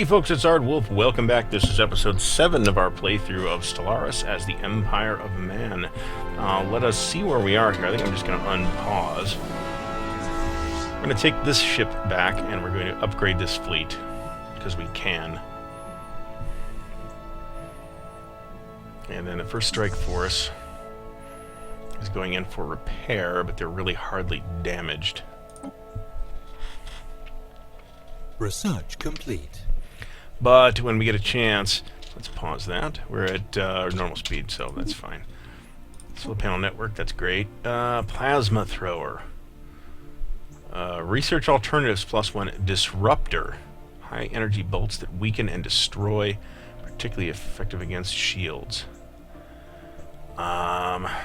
Hey folks, it's Ardwulf. Welcome back. This is episode 7 of our playthrough of Stellaris as the Empire of Man. Let us see where we are here. I think I'm just going to unpause. We're going to take this ship back and we're going to upgrade this fleet, because we can. And then the First Strike Force is going in for repair, but they're really hardly damaged. Research complete. But when we get a chance, let's pause that. We're at normal speed, so that's fine. Solar panel network, that's great. Plasma thrower. Research alternatives +1 disruptor. High energy bolts that weaken and destroy, particularly effective against shields. I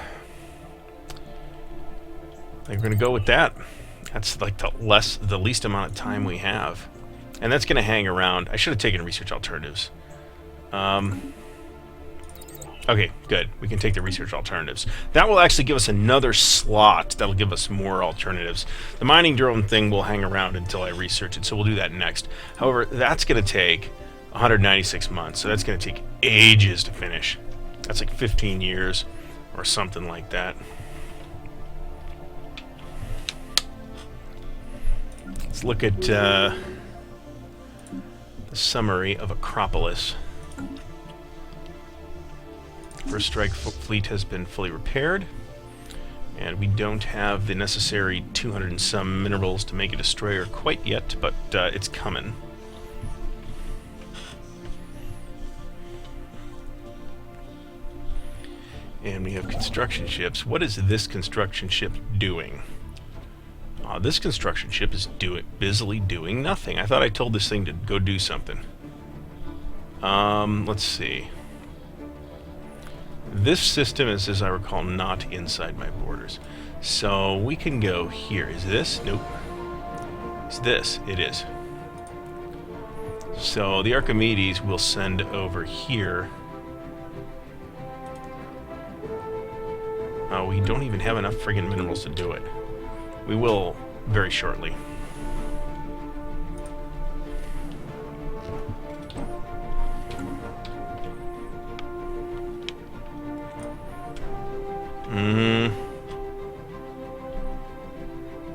think we're going to go with that. That's like the least amount of time we have. And that's going to hang around. I should have taken research alternatives. Okay, good. We can take the research alternatives. That will actually give us another slot. That'll give us more alternatives. The mining drone thing will hang around until I research it, so we'll do that next. However, that's going to take 196 months, so that's going to take ages to finish. That's like 15 years or something like that. Let's look at the summary of Acropolis. First Strike fleet has been fully repaired, and we don't have the necessary 200 and some minerals to make a destroyer quite yet, but it's coming. And we have construction ships. What is this construction ship doing? This construction ship is busily doing nothing. I thought I told this thing to go do something. Let's see. This system is, as I recall, not inside my borders. So we can go here. Is this? Nope. Is this? It is. So the Archimedes will send over here. We don't even have enough friggin' minerals to do it. We will very shortly.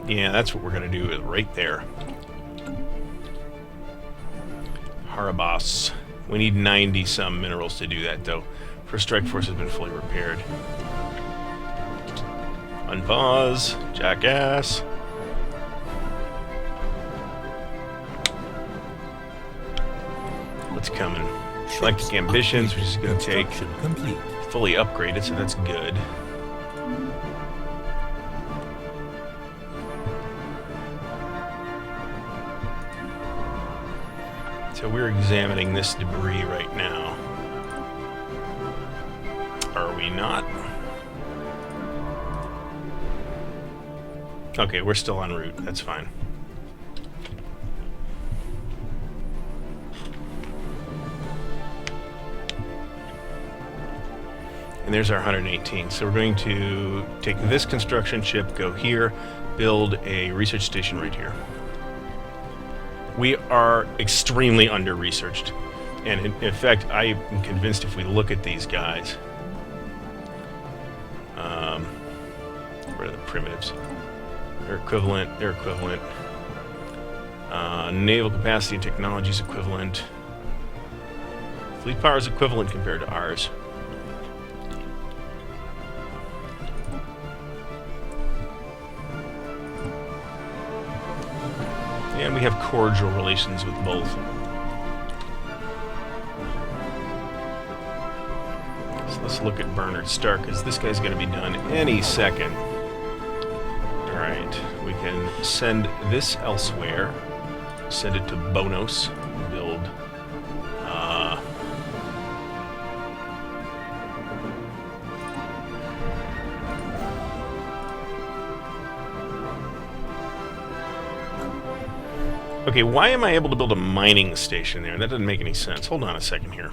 Yeah, that's what we're going to do right there. Harabas. We need 90 some minerals to do that, though. First Strike Force has been fully repaired. Unpause, jackass. What's coming? Galactic Ambitions, which is going to take fully upgraded, so that's good. So we're examining this debris right now. Are we not? Okay, we're still en route. That's fine. And there's our 118. So we're going to take this construction ship, go here, build a research station right here. We are extremely under-researched. And in fact, I am convinced if we look at these guys... where are the primitives? They're equivalent. They're equivalent. Naval capacity and technology is equivalent. Fleet power is equivalent compared to ours. And we have cordial relations with both. So let's look at Bernard Stark, because this guy's going to be done any second. Alright, we can send this elsewhere. Send it to Bonos. Build. Okay, why am I able to build a mining station there? That doesn't make any sense. Hold on a second here.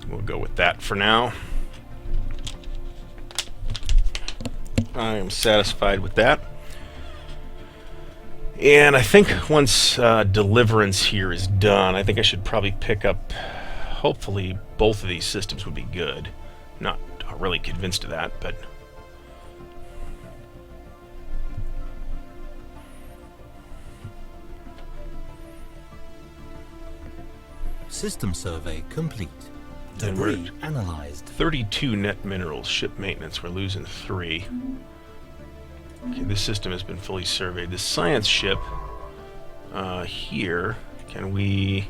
We'll go with that for now. I am satisfied with that. And I think once Deliverance here is done, I think I should probably pick up, hopefully both of these systems would be good. Not really convinced of that, but... System survey complete. And we're Debris analyzed. 32 net minerals. Ship maintenance, we're losing 3. Okay, this system has been fully surveyed. The science ship here, can we...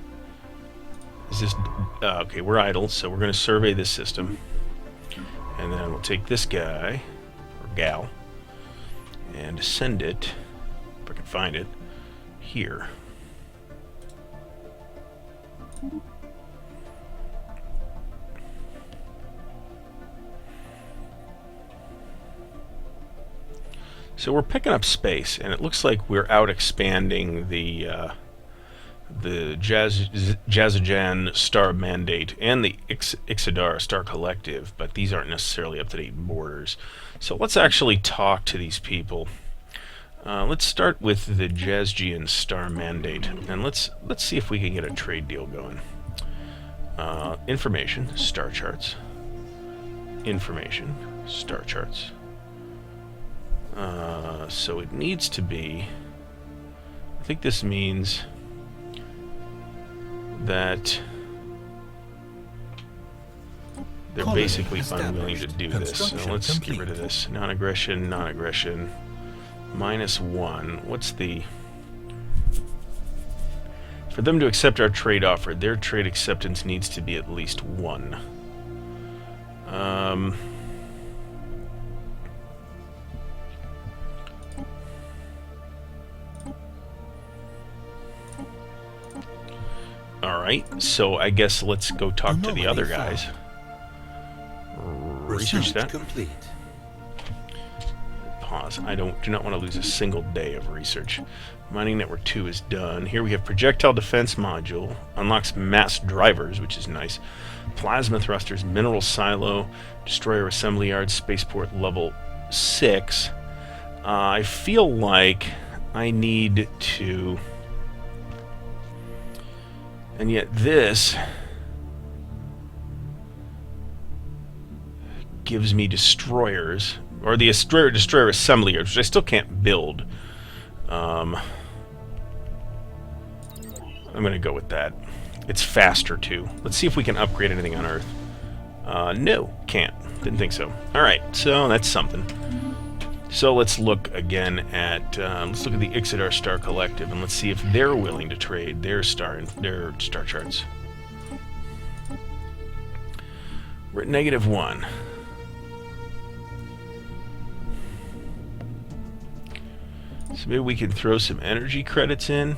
Is this... okay, we're idle, so we're going to survey this system. And then we'll take this guy, or gal, and send it, if I can find it, here. So we're picking up space, and it looks like we're out expanding the Jazajan Star Mandate and the Ixidar Star Collective, but these aren't necessarily up-to-date borders. So let's actually talk to these people. Let's start with the Jazgian Star Mandate, and let's see if we can get a trade deal going. Information, star charts. Information, star charts. So it needs to be... I think this means that they're basically unwilling to do this. So let's get rid of this. Non-aggression, non-aggression. -1. What's the... For them to accept our trade offer, their trade acceptance needs to be at least 1. Alright, so I guess let's go talk to the other guys. Research that. Complete. Pause. I do not want to lose a single day of research. Mining Network 2 is done. Here we have Projectile Defense Module. Unlocks mass drivers, which is nice. Plasma thrusters, Mineral Silo, Destroyer Assembly Yard, Spaceport level 6. I feel like I need to... And yet this gives me destroyers, or the destroyer assembly yards, which I still can't build. I'm going to go with that. It's faster too. Let's see if we can upgrade anything on Earth. No, can't. Didn't think so. Alright, so that's something. So let's look again at the Ixidar Star Collective, and let's see if they're willing to trade their star charts. We're at -1. So maybe we can throw some energy credits in.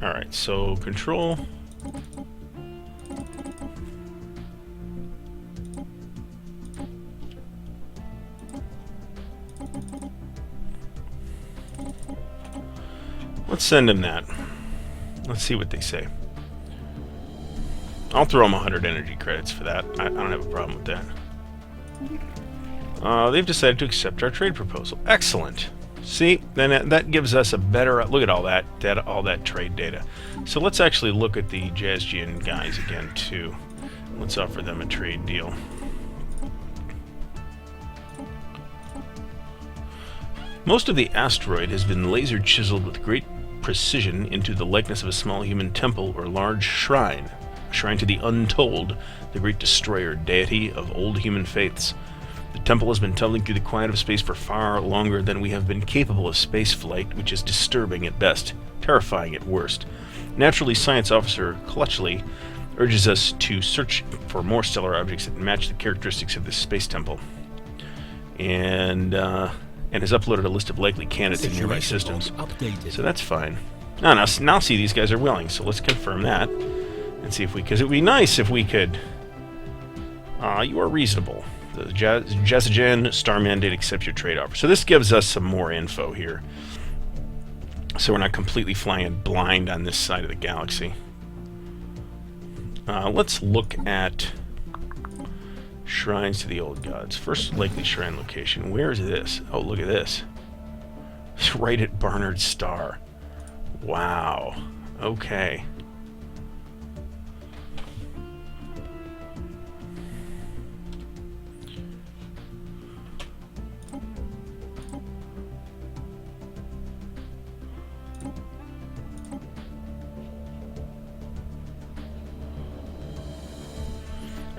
Alright, so control. Let's send them that. Let's see what they say. I'll throw them 100 energy credits for that. I don't have a problem with that. They've decided to accept our trade proposal. Excellent. See, then that gives us a better look at all that trade data. So let's actually look at the Jazgian guys again too. Let's offer them a trade deal. Most of the asteroid has been laser chiseled with great precision into the likeness of a small human temple or large shrine. A shrine to the Untold, the great destroyer, deity of old human faiths. The temple has been tumbling through the quiet of space for far longer than we have been capable of space flight, which is disturbing at best, terrifying at worst. Naturally, Science Officer Clutchley urges us to search for more stellar objects that match the characteristics of this space temple, and has uploaded a list of likely candidates in nearby systems. So that's fine. No, now see, these guys are willing, so let's confirm that. And see if we... Because it would be nice if we could... you are reasonable. The Jezzagen Starman did accept your trade offer. So this gives us some more info here. So we're not completely flying blind on this side of the galaxy. Let's look at shrines to the old gods. First likely shrine location. Where is this? Oh, look at this. It's right at Barnard's Star. Wow. Okay.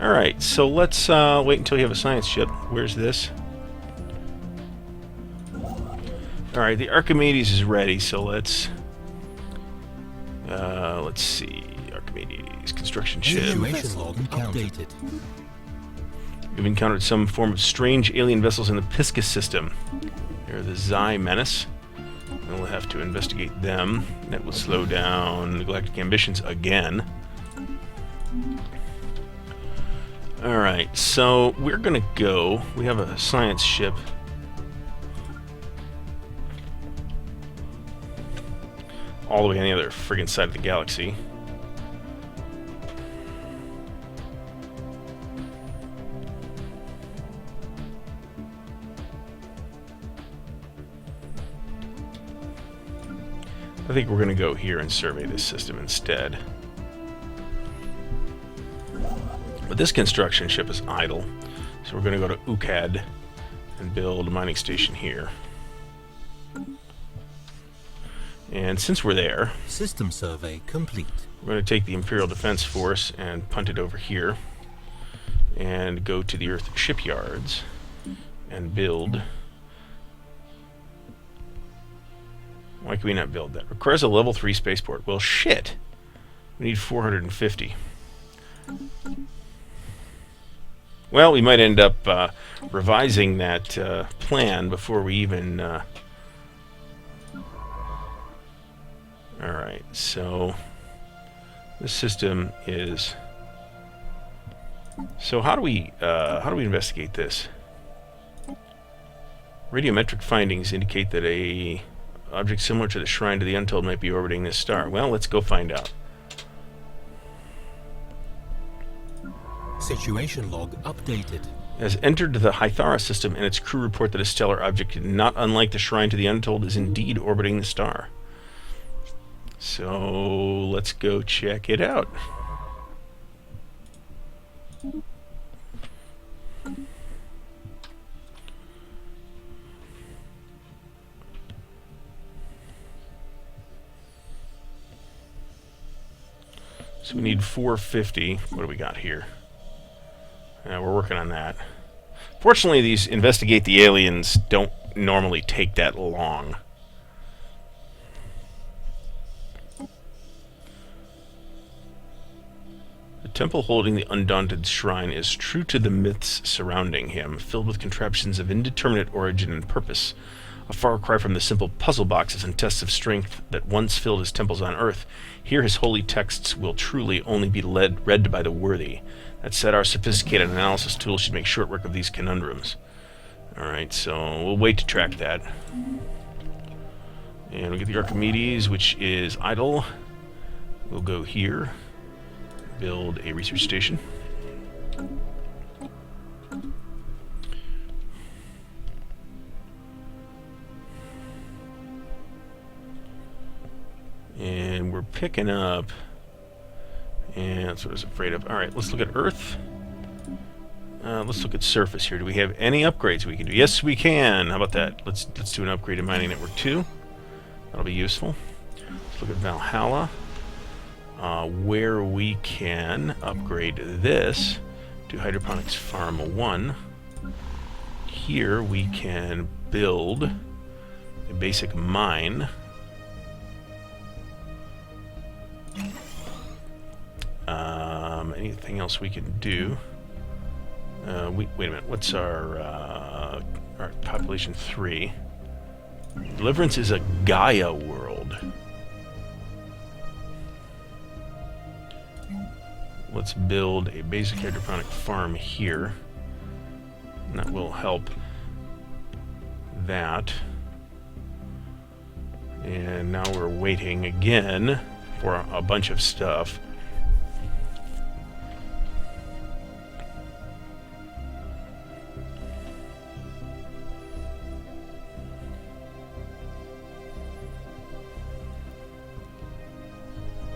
Alright, so let's wait until you have a science ship. Where's this? Alright, the Archimedes is ready, so let's see. Archimedes, construction ship. Situation log updated. We've encountered some form of strange alien vessels in the Pisces system. They're the Xi Menace. And we'll have to investigate them. That will slow down the galactic ambitions again. Alright, so we're gonna go. We have a science ship. All the way on the other friggin' side of the galaxy. I think we're gonna go here and survey this system instead. But this construction ship is idle, so we're going to go to Ukad and build a mining station here. And since we're there, system survey complete. We're going to take the Imperial Defense Force and punt it over here and go to the Earth shipyards and build. Why can we not build that? Requires a level 3 spaceport. Well, shit. We need 450. Well, we might end up revising that plan before we even... Alright, so... This system is... So how do we investigate this? Radiometric findings indicate that a object similar to the Shrine to the Untold might be orbiting this star. Well, let's go find out. Situation log updated. Has entered the Hythara system, and its crew report that a stellar object not unlike the Shrine to the Untold is indeed orbiting the star. So let's go check it out. So we need 450. What do we got here? We're working on that. Fortunately, these investigate the aliens don't normally take that long. The temple holding the Undaunted Shrine is true to the myths surrounding him, filled with contraptions of indeterminate origin and purpose. A far cry from the simple puzzle boxes and tests of strength that once filled his temples on Earth. Here his holy texts will truly only be read by the worthy. That said, our sophisticated analysis tools should make short work of these conundrums. Alright, so we'll wait to track that. And we'll get the Archimedes, which is idle. We'll go here, build a research station. And we're picking up, and that's what I was afraid of. Alright, let's look at Earth. Let's look at surface here. Do we have any upgrades we can do? Yes, we can. How about that? Let's do an upgrade in Mining Network 2. That'll be useful. Let's look at Valhalla. Where we can upgrade this to Hydroponics Farm 1. Here we can build a basic mine. Anything else we can do? Wait a minute. What's our population 3? Deliverance is a Gaia world. let's build a basic hydroponic farm here. And that will help that. And now we're waiting again for a bunch of stuff.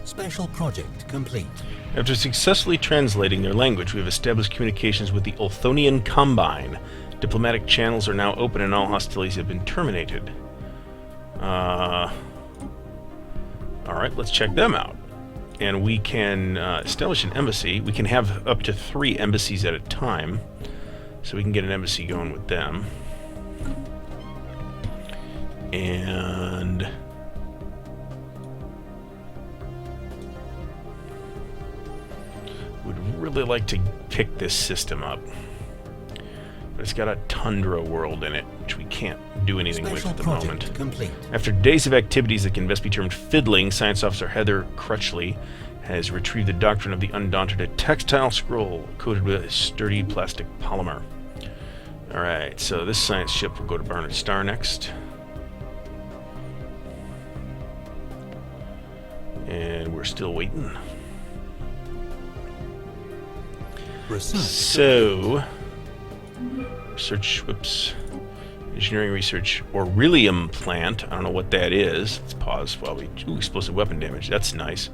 Special project complete. After successfully translating their language, we have established communications with the Ulthonian Combine. Diplomatic channels are now open and all hostilities have been terminated. Alright, let's check them out. And we can establish an embassy. We can have up to 3 embassies at a time. So we can get an embassy going with them. And would really like to pick this system up. But it's got a tundra world in it, which we can't do anything with at the moment. Complete. After days of activities that can best be termed fiddling, Science Officer Heather Crutchley has retrieved the Doctrine of the Undaunted, a textile scroll coated with sturdy plastic polymer. Alright, so this science ship will go to Barnard Star next. And we're still waiting. Research. So, engineering research, Aurelium plant. I don't know what that is. Let's pause while we... Ooh, explosive weapon damage. That's nice.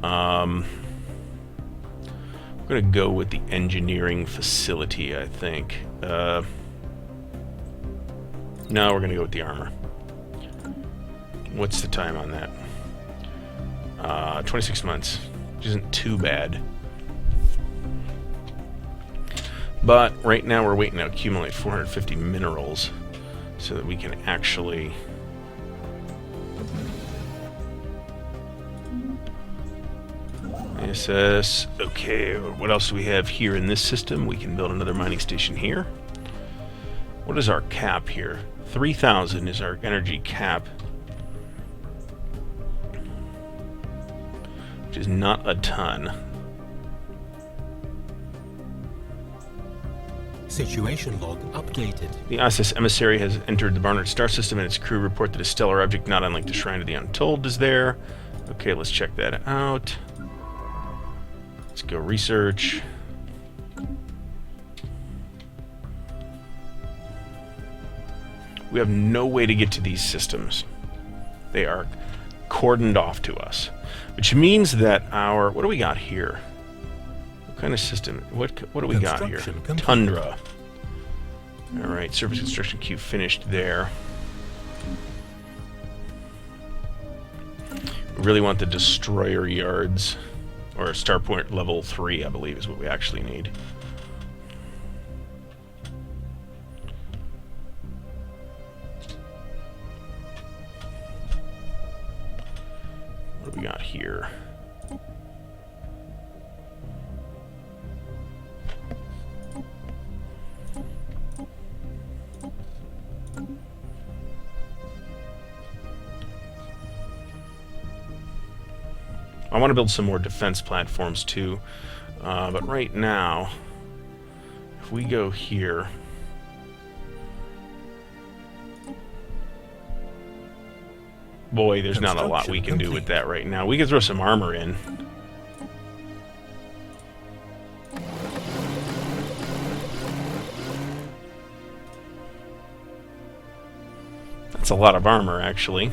We're going to go with the engineering facility, I think. No, we're going to go with the armor. What's the time on that? 26 months, which isn't too bad. But right now we're waiting to accumulate 450 minerals so that we can actually SS. Okay, what else do we have here in this system? We can build another mining station here. What is our cap here? 3,000 is our energy cap, which is not a ton. Situation log updated. The ISS emissary has entered the Barnard Star System, and its crew report that a stellar object not unlike the Shrine of the Untold is there. Okay, let's check that out. Let's go research. We have no way to get to these systems. They are cordoned off to us, which means that our... What do we got here? What kind of system? What do we got here? Complete. Tundra. Alright, surface construction queue finished there. We really want the destroyer yards, or starport level 3, I believe, is what we actually need. What do we got here? I want to build some more defense platforms too, but right now, if we go here, boy, there's not a lot we can do with that right now. We can throw some armor in. That's a lot of armor, actually.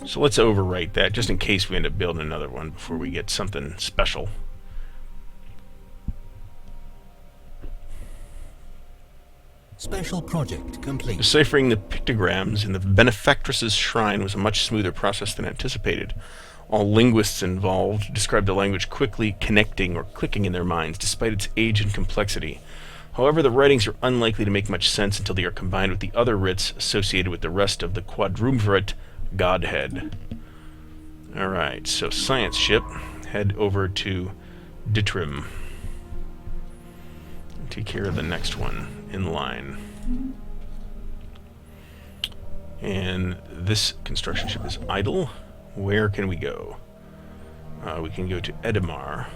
So let's overwrite that, just in case we end up building another one before we get something special. Special project complete. Deciphering the pictograms in the benefactress's shrine was a much smoother process than anticipated. All linguists involved described the language quickly connecting or clicking in their minds, despite its age and complexity. However, the writings are unlikely to make much sense until they are combined with the other writs associated with the rest of the quadrumvirate Godhead. Alright, so science ship, head over to Ditrim. Take care of the next one in line. And this construction ship is idle. Where can we go? We can go to Edamar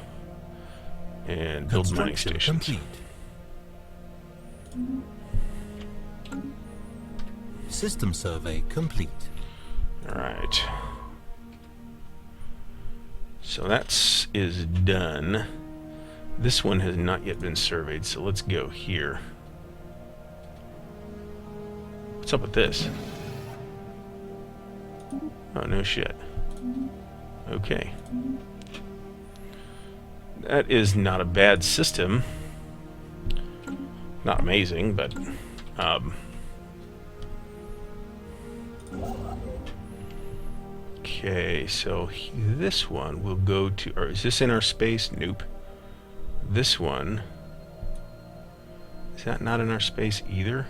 and build mining Construction stations. complete. System survey complete. Alright. So that is done. This one has not yet been surveyed, so let's go here. What's up with this? Oh, no shit. Okay. That is not a bad system. Not amazing, but... okay, so this one will go to... or is this in our space? Nope. This one... is that not in our space either?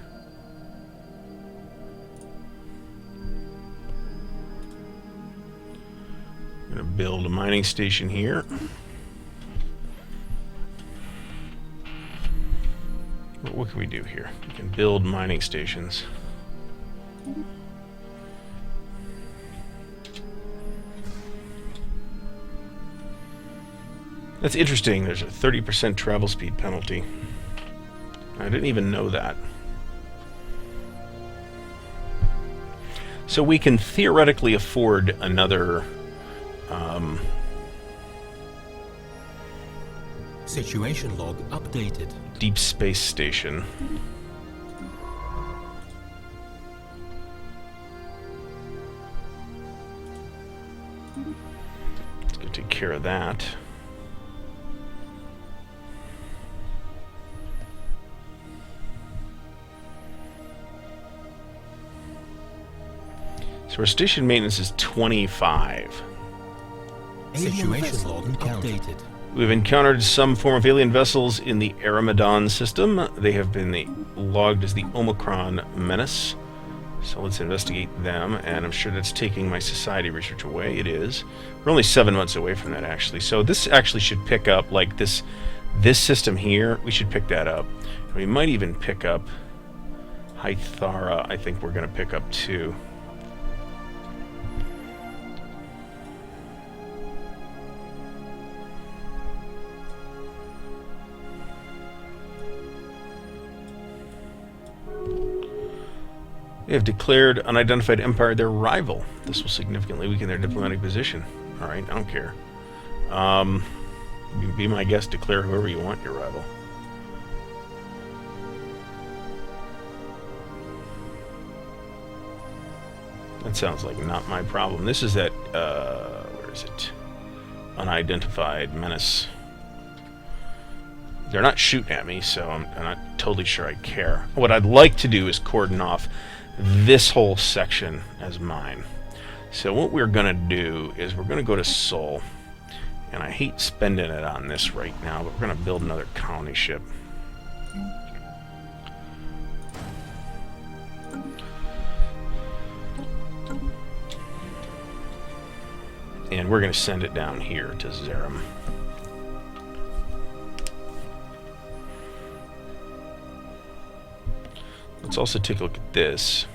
I'm going to build a mining station here. What can we do here? We can build mining stations. That's interesting. There's a 30% travel speed penalty. I didn't even know that. So we can theoretically afford another... Situation log updated. deep space station. Let's go take care of that. So our station maintenance is 25. Situation log updated. We've encountered some form of alien vessels in the Aramadon system. They have been logged as the Omicron Menace. So let's investigate them, and I'm sure that's taking my society research away. It is. We're only 7 months away from that, actually. So this actually should pick up, like this system here, we should pick that up. And we might even pick up Hythara, I think we're going to pick up too. They have declared unidentified empire their rival. This will significantly weaken their diplomatic position. Alright, I don't care. You can be my guest, declare whoever you want your rival. That sounds like not my problem. This is that, where is it? Unidentified menace. They're not shooting at me, so I'm not totally sure I care. What I'd like to do is cordon off this whole section as mine. So what we're going to do is we're going to go to Sol. And I hate spending it on this right now, but we're going to build another colony ship. And we're going to send it down here to Zerum. Let's also take a look at this.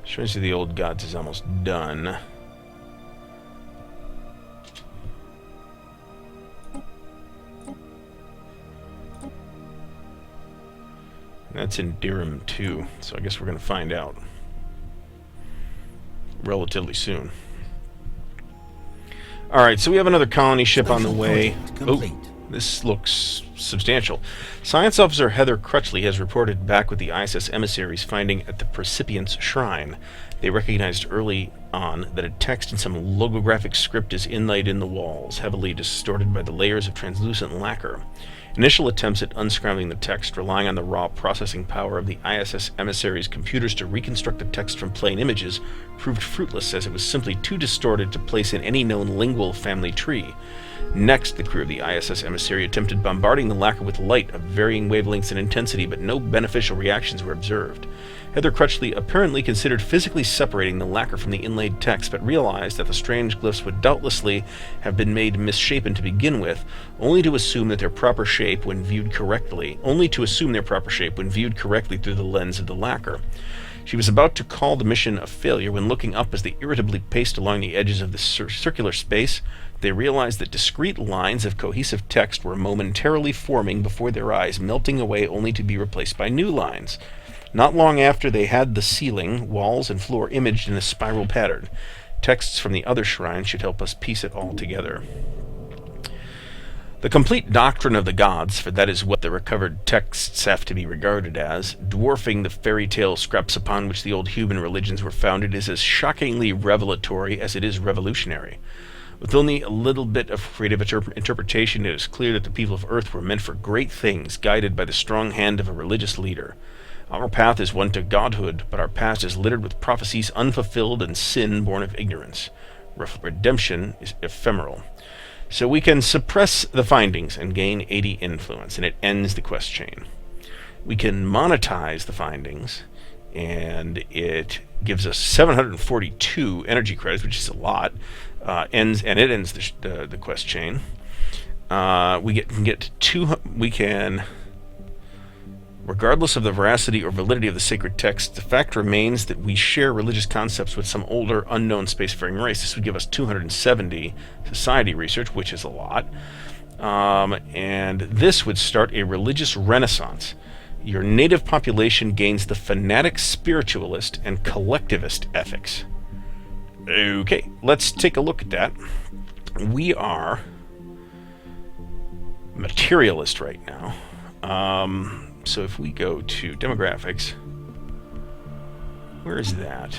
Strange of the Old Gods is almost done. That's in Dirham too, so I guess we're going to find out relatively soon. Alright, so we have another colony ship on the way. Oh, this looks substantial. Science Officer Heather Crutchley has reported back with the ISS emissaries finding at the Precipient's Shrine. They recognized early on that a text in some logographic script is inlaid in the walls, heavily distorted by the layers of translucent lacquer. Initial attempts at unscrambling the text, relying on the raw processing power of the ISS emissaries' computers to reconstruct the text from plain images, proved fruitless as it was simply too distorted to place in any known lingual family tree. Next, the crew of the ISS emissary attempted bombarding the lacquer with light of varying wavelengths and intensity, but no beneficial reactions were observed. Heather Crutchley apparently considered physically separating the lacquer from the inlaid text, but realized that the strange glyphs would doubtlessly have been made misshapen to begin with, only to assume their proper shape when viewed correctly through the lens of the lacquer. She was about to call the mission a failure when, looking up as they irritably paced along the edges of the circular space, they realized that discrete lines of cohesive text were momentarily forming before their eyes, melting away only to be replaced by new lines. Not long after, they had the ceiling, walls, and floor imaged in a spiral pattern. Texts from the other shrines should help us piece it all together. The complete doctrine of the gods, for that is what the recovered texts have to be regarded as, dwarfing the fairy tale scraps upon which the old human religions were founded, is as shockingly revelatory as it is revolutionary. With only a little bit of creative interpretation, it is clear that the people of Earth were meant for great things, guided by the strong hand of a religious leader. Our path is one to godhood, but our past is littered with prophecies unfulfilled and sin born of ignorance. Redemption is ephemeral. So we can suppress the findings and gain 80 influence, and it ends the quest chain. We can monetize the findings, and it gives us 742 energy credits, which is a lot. It ends the quest chain. Regardless of the veracity or validity of the sacred text, the fact remains that we share religious concepts with some older, unknown spacefaring race. This would give us 270 society research, which is a lot. And this would start a religious renaissance. Your native population gains the fanatic spiritualist and collectivist ethics. Okay, let's take a look at that. We are materialist right now. So if we go to demographics, where is that?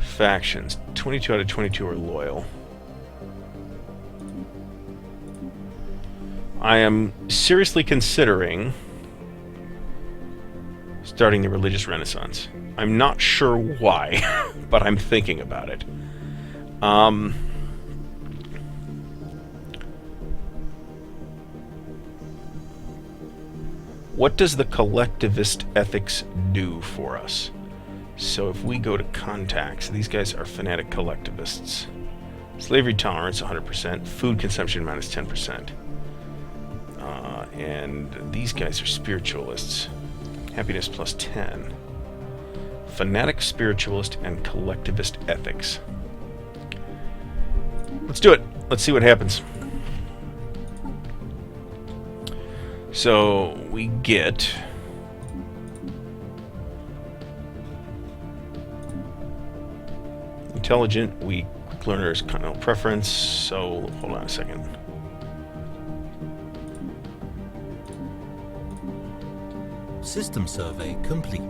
Factions. 22 out of 22 are loyal. I am seriously considering starting the religious renaissance. I'm not sure why, but I'm thinking about it. What does the collectivist ethics do for us? So if we go to contacts, these guys are fanatic collectivists. Slavery tolerance, 100%. Food consumption, minus 10%. And these guys are spiritualists. Happiness, plus 10. Fanatic spiritualist and collectivist ethics. Let's do it. Let's see what happens. So we get intelligent, weak, quick learners, continental preference. So hold on a second. System survey complete.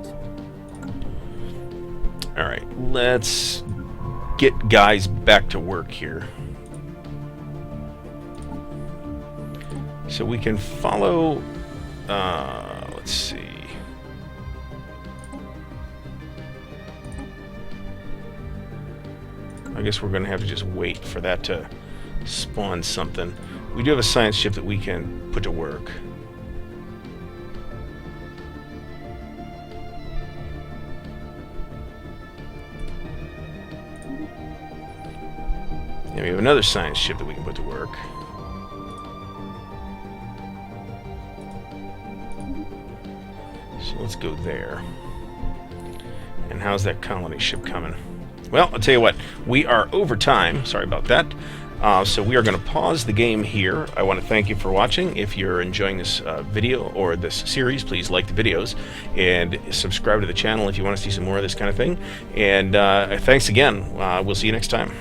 All right, let's get guys back to work here. So we can follow, let's see. I guess we're going to have to just wait for that to spawn something. We do have a science ship that we can put to work. And we have another science ship that we can put to work. So let's go there. And how's that colony ship coming? Well, I'll tell you what, we are over time. Sorry about that. So we are going to pause the game here. I want to thank you for watching. If you're enjoying this video or this series, please like the videos and subscribe to the channel if you want to see some more of this kind of thing. And thanks again. We'll see you next time.